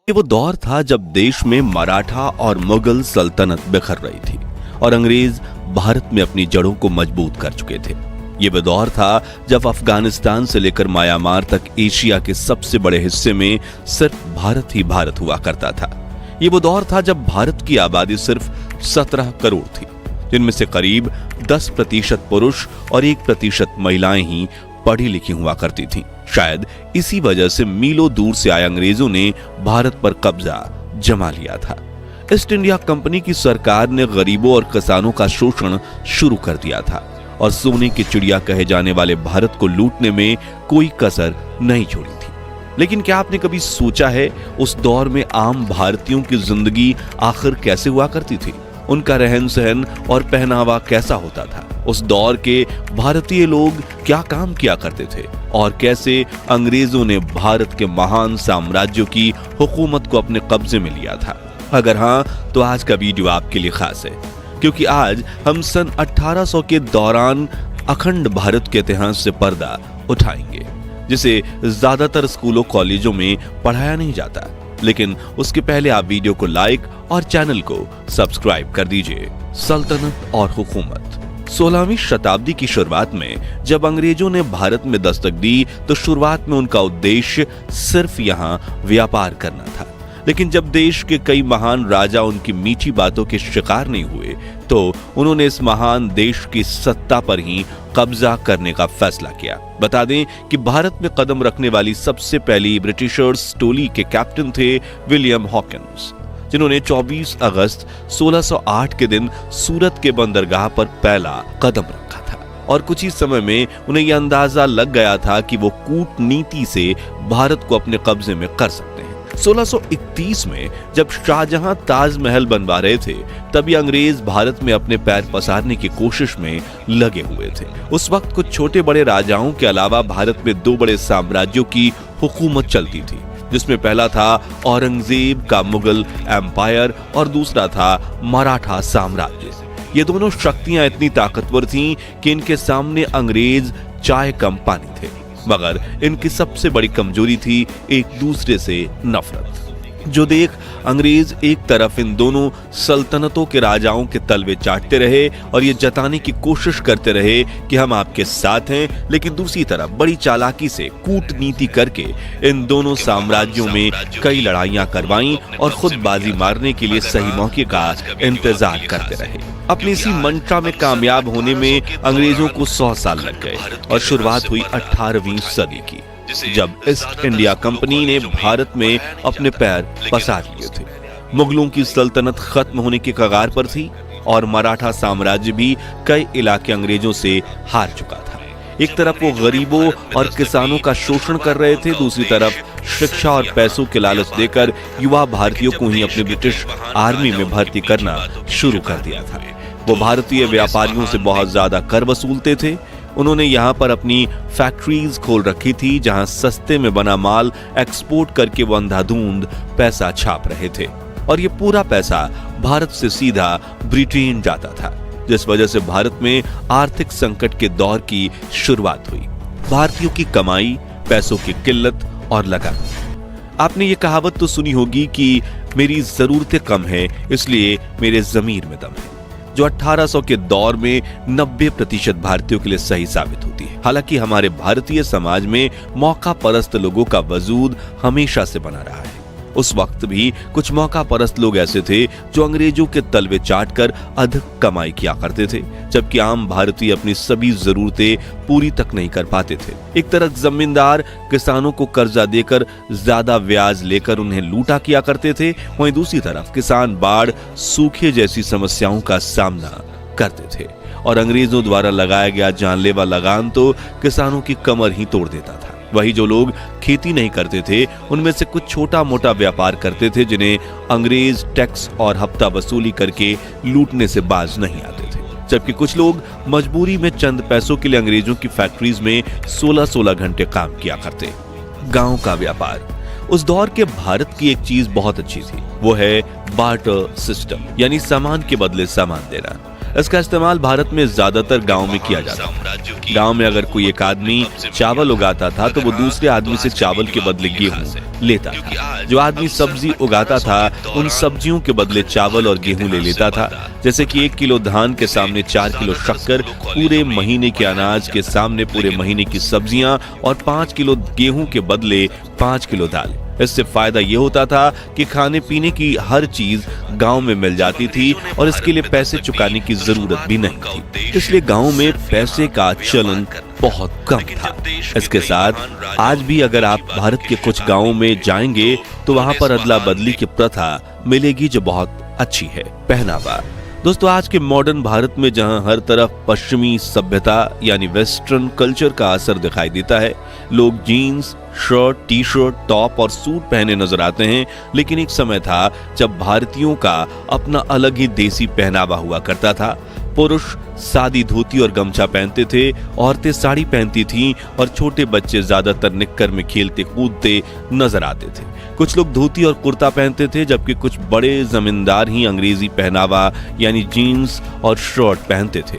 ये वो दौर था जब देश में मराठा और मुगल सल्तनत बिखर रही थी और अंग्रेज भारत में अपनी जड़ों को मजबूत कर चुके थे। ये वो दौर था जब अफगानिस्तान से लेकर म्यांमार तक एशिया के सबसे बड़े हिस्से में सिर्फ भारत ही भारत हुआ करता था। ये वो दौर था जब भारत की आबादी सिर्फ 17 करोड़ थी, जिनमें से करीब 10% पुरुष और 1% महिलाएं ही पढ़ी लिखी हुआ करती थीं। शायद इसी वजह से मीलों दूर से आए अंग्रेजों ने भारत पर कब्जा जमा लिया था। ईस्ट इंडिया कंपनी की सरकार ने गरीबों और किसानों का शोषण शुरू कर दिया था और सोने की चिड़िया कहे जाने वाले भारत को लूटने में कोई कसर नहीं छोड़ी थी। लेकिन क्या आपने कभी सोचा है उस दौर में आम भारतीयों की जिंदगी आखिर कैसे हुआ करती थी? उनका रहन सहन और पहनावा कैसा होता था? उस दौर के भारतीय लोग क्या काम किया करते थे और कैसे अंग्रेजों ने भारत के महान साम्राज्यों की हुकूमत को अपने कब्जे में लिया था? अगर हाँ, तो आज का वीडियो आपके लिए खास है, क्योंकि आज हम सन 1800 के दौरान अखंड भारत के इतिहास से पर्दा उठाएंगे, जिसे ज्यादातर स्कूलों कॉलेजों में पढ़ाया नहीं जाता। लेकिन उसके पहले आप वीडियो को लाइक और चैनल को सब्सक्राइब कर दीजिए। सल्तनत और हुकूमत। 16वीं शताब्दी की शुरुआत में जब अंग्रेजों ने भारत में दस्तक दी तो शुरुआत में उनका उद्देश्य सिर्फ यहाँ व्यापार करना था। लेकिन जब देश के कई महान राजा उनकी मीठी बातों के शिकार नहीं हुए तो उन्होंने इस महान देश की सत्ता पर ही कब्जा करने का फैसला किया। बता दें कि भारत में कदम रखने वाली सबसे पहली ब्रिटिशर्स टोली के कैप्टन थे विलियम हॉकिंस, जिन्होंने 24 अगस्त 1608 के दिन सूरत के बंदरगाह पर पहला कदम रखा था और कुछ ही समय में उन्हें यह अंदाजा लग गया था कि वो कूटनीति से भारत को अपने कब्जे में कर सकते हैं। 1631 में जब शाहजहां ताजमहल बनवा रहे थे, तभी अंग्रेज भारत में अपने पैर पसारने की कोशिश में लगे हुए थे। उस वक्त कुछ छोटे बड़े राजाओं के अलावा भारत में 2 बड़े साम्राज्यों की हुकूमत चलती थी, जिसमें पहला था औरंगजेब का मुगल एम्पायर और दूसरा था मराठा साम्राज्य। ये दोनों शक्तियां इतनी ताकतवर थीं कि इनके सामने अंग्रेज चाय कम पानी थे, मगर इनकी सबसे बड़ी कमजोरी थी एक दूसरे से नफरत। जो देख अंग्रेज एक तरफ इन दोनों सल्तनतों के राजाओं के तलवे चाटते रहे और ये जताने की कोशिश करते रहे कि हम आपके साथ हैं, लेकिन दूसरी तरफ बड़ी चालाकी से कूटनीति करके इन दोनों साम्राज्यों में कई लड़ाइयां करवाईं और खुद बाजी मारने के लिए सही मौके का इंतजार करते रहे। अपनी इसी मंशा में कामयाब होने में अंग्रेजों को 100 साल लग गए और शुरुआत हुई 18वीं सदी की, जब ईस्ट इंडिया कंपनी ने भारत में अपने पैर पसार लिए थे। मुगलों की सल्तनत खत्म होने के कगार पर थी और मराठा साम्राज्य भी कई इलाके अंग्रेजों से हार चुका था। एक तरफ वो गरीबों और किसानों का शोषण कर रहे थे, दूसरी तरफ शिक्षा और पैसों के लालच देकर युवा भारतीयों को ही अपनी ब्रिटिश आर्मी में भर्ती करना शुरू कर दिया था। वो भारतीय व्यापारियों से बहुत ज्यादा कर वसूलते थे। उन्होंने यहाँ पर अपनी फैक्ट्रीज खोल रखी थी, जहां सस्ते में बना माल एक्सपोर्ट करके वो अंधाधुंध पैसा छाप रहे थे और ये पूरा पैसा भारत से सीधा ब्रिटेन जाता था, जिस वजह से भारत में आर्थिक संकट के दौर की शुरुआत हुई। भारतीयों की कमाई, पैसों की किल्लत और लगान। आपने ये कहावत तो सुनी होगी कि मेरी जरूरतें कम है इसलिए मेरे जमीर में दम है, जो 1800 के दौर में 90% भारतीयों के लिए सही साबित होती है। हालांकि हमारे भारतीय समाज में मौका परस्त लोगों का वजूद हमेशा से बना रहा है। उस वक्त भी कुछ मौका परस्त लोग ऐसे थे जो अंग्रेजों के तलवे चाटकर अधिक कमाई किया करते थे, जबकि आम भारतीय अपनी सभी जरूरतें पूरी तक नहीं कर पाते थे। एक तरफ जमींदार किसानों को कर्जा देकर ज्यादा ब्याज लेकर उन्हें लूटा किया करते थे, वहीं दूसरी तरफ किसान बाढ़, सूखे जैसी समस्याओं का सामना करते थे और अंग्रेजों द्वारा लगाया गया जानलेवा लगान तो किसानों की कमर ही तोड़ देता था। वही जो लोग खेती नहीं करते थे, उनमें से कुछ छोटा मोटा व्यापार करते थे, जिन्हें अंग्रेज टैक्स और हफ्ता वसूली करके लूटने से बाज नहीं आते थे, जबकि कुछ लोग मजबूरी में चंद पैसों के लिए अंग्रेजों की फैक्ट्रीज में 16-16 घंटे काम किया करते। गांव का व्यापार। उस दौर के भारत की एक चीज बहुत अच्छी थी, वो है बार्टर सिस्टम, यानी सामान के बदले सामान देना। इसका इस्तेमाल भारत में ज्यादातर गांव में किया जाता था। गांव में अगर कोई एक आदमी चावल उगाता था तो वो दूसरे आदमी से चावल के बदले गेहूं लेता था। जो आदमी सब्जी उगाता था उन सब्जियों के बदले चावल और गेहूं ले लेता था। जैसे कि 1 किलो धान के सामने 4 किलो शक्कर, पूरे महीने के अनाज के सामने पूरे महीने की सब्जियां और 5 किलो गेहूं के बदले 5 किलो दाल। इससे फायदा ये होता था कि खाने पीने की हर चीज गांव में मिल जाती थी और इसके लिए पैसे चुकाने की जरूरत भी नहीं थी। इसलिए गांव में पैसे का चलन बहुत कम था। इसके साथ आज भी अगर आप भारत के कुछ गांवों में जाएंगे तो वहां पर अदला बदली की प्रथा मिलेगी जो बहुत अच्छी है। पहनावा दोस्तों, आज के मॉडर्न भारत में जहां हर तरफ पश्चिमी सभ्यता यानी वेस्टर्न कल्चर का असर दिखाई देता है, लोग jeans, shirt, T shirt, top और सूट पहने नजर आते हैं, लेकिन एक समय था जब भारतीयों का अपना अलग ही देसी पहनावा हुआ करता था। पुरुष सादी धोती और गमछा पहनते थे, औरतें साड़ी पहनती थीं और छोटे बच्चे ज्यादातर निक्कर में खेलते कूदते नजर आते थे। कुछ लोग धोती और कुर्ता पहनते थे, जबकि कुछ बड़े जमींदार ही अंग्रेजी पहनावा यानी जीन्स और शर्ट पहनते थे।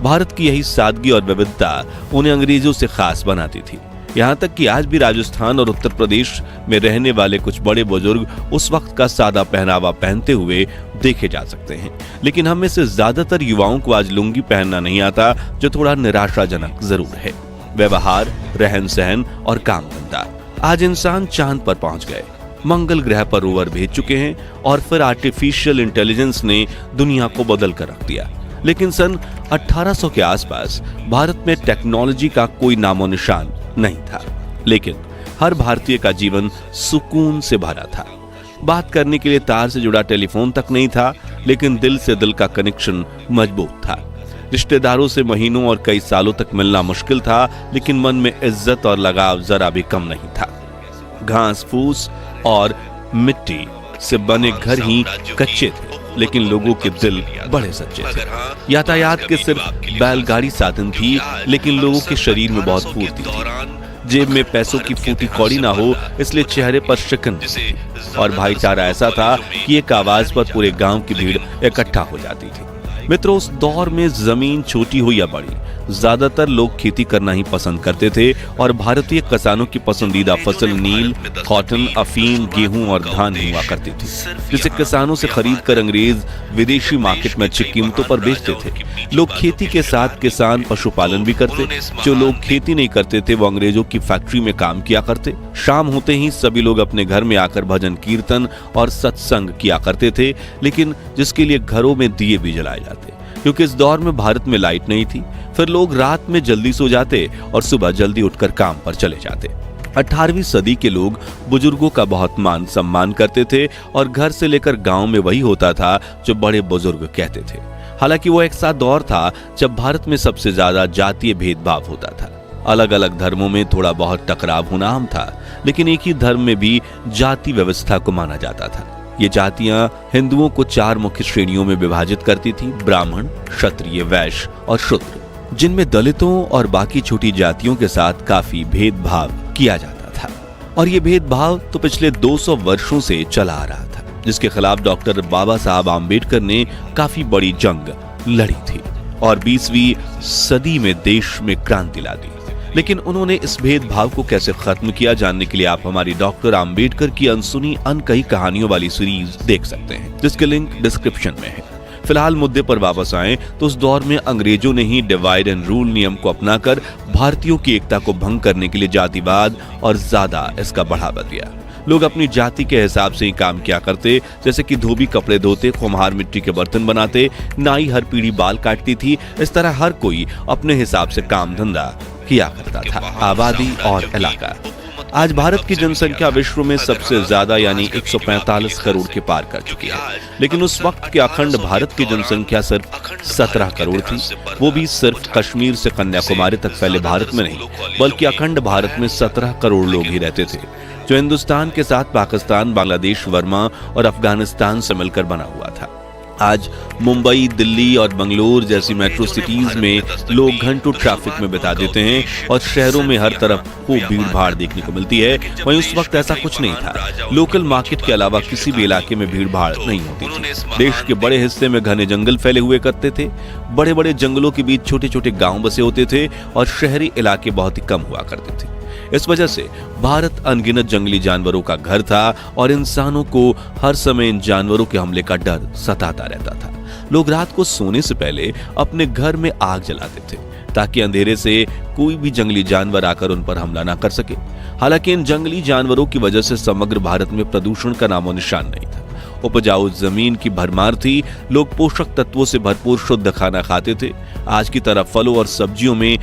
भारत की यही सादगी और विविधता उन्हें अंग्रेजों से खास बनाती थी। यहाँ तक कि आज भी राजस्थान और उत्तर प्रदेश में रहने वाले कुछ बड़े बुजुर्ग उस वक्त का सादा पहनावा पहनते हुए देखे जा सकते हैं। लेकिन हम में से ज्यादातर युवाओं को आज लुंगी पहनना नहीं आता, जो थोड़ा निराशाजनक जरूर है। व्यवहार, रहन सहन और काम धंधा। आज इंसान चांद पर पहुंच गए, मंगल ग्रह पर रोवर भेज चुके हैं और फिर आर्टिफिशियल इंटेलिजेंस ने दुनिया को बदल कर रख दिया। लेकिन सन 1800 के आसपास भारत में टेक्नोलॉजी का कोई नामो निशान नहीं था, लेकिन हर भारतीय का जीवन सुकून से भरा था। बात करने के लिए तार से जुड़ा टेलीफोन तक नहीं था, लेकिन दिल से दिल का कनेक्शन मजबूत था। रिश्तेदारों से महीनों और कई सालों तक मिलना मुश्किल था, लेकिन मन में इज्जत और लगाव जरा भी कम नहीं था। घास फूस और मिट्टी से बने घर ही कच्चे थे, लेकिन लोगों के दिल बड़े सच्चे थे। यातायात के सिर्फ बैलगाड़ी साधन थी, लेकिन लोगों के शरीर में बहुत फुर्ती थी। जेब में पैसों की फूटी कौड़ी ना हो, इसलिए चेहरे पर शिकन थी और भाईचारा ऐसा था कि एक आवाज पर पूरे गांव की भीड़ इकट्ठा हो जाती थी। मित्रों, उस दौर में जमीन छोटी हो या बड़ी, ज्यादातर लोग खेती करना ही पसंद करते थे और भारतीय किसानों की पसंदीदा फसल नील, कॉटन, अफीम, गेहूं और धान हुआ करती थी, जिसे किसानों से खरीद कर अंग्रेज विदेशी मार्केट में अच्छी कीमतों पर बेचते थे। लोग खेती के साथ किसान पशुपालन भी करते। जो लोग खेती नहीं करते थे वो अंग्रेजों की फैक्ट्री में काम किया करते। शाम होते ही सभी लोग अपने घर में आकर भजन कीर्तन और सत्संग किया करते थे, लेकिन जिसके लिए घरों में दिए भी जलाए जाते, क्योंकि इस दौर में भारत में लाइट नहीं थी। फिर लोग रात में जल्दी सो जाते और सुबह जल्दी उठकर काम पर चले जाते। 18वीं सदी के लोग बुजुर्गों का बहुत मान सम्मान करते थे और घर से लेकर गांव में वही होता था जो बड़े बुजुर्ग कहते थे। हालांकि वो एक सा दौर था जब भारत में सबसे ज्यादा जातीय भेदभाव होता था। अलग अलग धर्मों में थोड़ा बहुत टकराव होना आम था, लेकिन एक ही धर्म में भी जाति व्यवस्था को माना जाता था। ये जातियां हिंदुओं को 4 मुख्य श्रेणियों में विभाजित करती थी: ब्राह्मण, क्षत्रिय, वैश्य और शूद्र, जिनमें दलितों और बाकी छोटी जातियों के साथ काफी भेदभाव किया जाता था। और ये भेदभाव तो पिछले 200 वर्षों से चला आ रहा था, जिसके खिलाफ डॉक्टर बाबा साहब आम्बेडकर ने काफी बड़ी जंग लड़ी थी और 20वीं सदी में देश में क्रांति ला दी। लेकिन उन्होंने इस भेदभाव को कैसे खत्म किया, जानने के लिए आप हमारी डॉक्टर आम्बेडकर की अनसुनी अनकही कहानियों वाली सीरीज देख सकते हैं, जिसके लिंक डिस्क्रिप्शन में है। फिलहाल मुद्दे पर वापस आएं तो उस दौर में अंग्रेजों ने ही डिवाइड एंड रूल नियम को अपनाकर भारतीयों की एकता को भंग करने के लिए जातिवाद और ज्यादा इसका बढ़ावा दिया। लोग अपनी जाति के हिसाब से ही काम किया करते, जैसे कि धोबी कपड़े धोते, कुम्हार मिट्टी के बर्तन बनाते, नाई हर पीढ़ी बाल काटती थी। इस तरह हर कोई अपने हिसाब से काम धंधा किया करता था। आबादी और इलाका। आज भारत की जनसंख्या विश्व में सबसे ज्यादा यानी 145 करोड़ के पार कर चुकी है, लेकिन उस वक्त के अखंड भारत की जनसंख्या सिर्फ 17 करोड़ थी। वो भी सिर्फ कश्मीर से कन्याकुमारी तक फैले भारत में नहीं, बल्कि अखंड भारत में 17 करोड़ लोग ही रहते थे, जो हिंदुस्तान के साथ पाकिस्तान, बांग्लादेश, बर्मा और अफगानिस्तान से मिलकर बना हुआ था। आज मुंबई, दिल्ली और बंगलोर जैसी मेट्रो सिटीज में लोग घंटों ट्रैफिक में बिता देते हैं और शहरों में हर तरफ खूब भीड़ भाड़ देखने को मिलती है। वहीं उस वक्त ऐसा कुछ नहीं था। लोकल मार्केट के अलावा किसी भी इलाके में भीड़ भाड़ नहीं होती थी। देश के बड़े हिस्से में घने जंगल फैले हुए करते थे। बड़े बड़े जंगलों के बीच छोटे छोटे गांव बसे होते थे और शहरी इलाके बहुत ही कम हुआ करते थे। इस वजह से भारत अनगिनत जंगली जानवरों का घर था और इंसानों को हर समय इन जानवरों के हमले का डर सताता रहता था। लोग रात को सोने से पहले अपने घर में आग जलाते थे ताकि अंधेरे से कोई भी जंगली जानवर आकर उन पर हमला ना कर सके। हालांकि इन जंगली जानवरों की वजह से समग्र भारत में प्रदूषण का नामो निशान नहीं था। उपजाऊ जमीन की भरमार थी। लोग पोषक तत्वों से भरपूर शुद्ध खाना खाते थे। आज की तरह फलों और सब्जियों में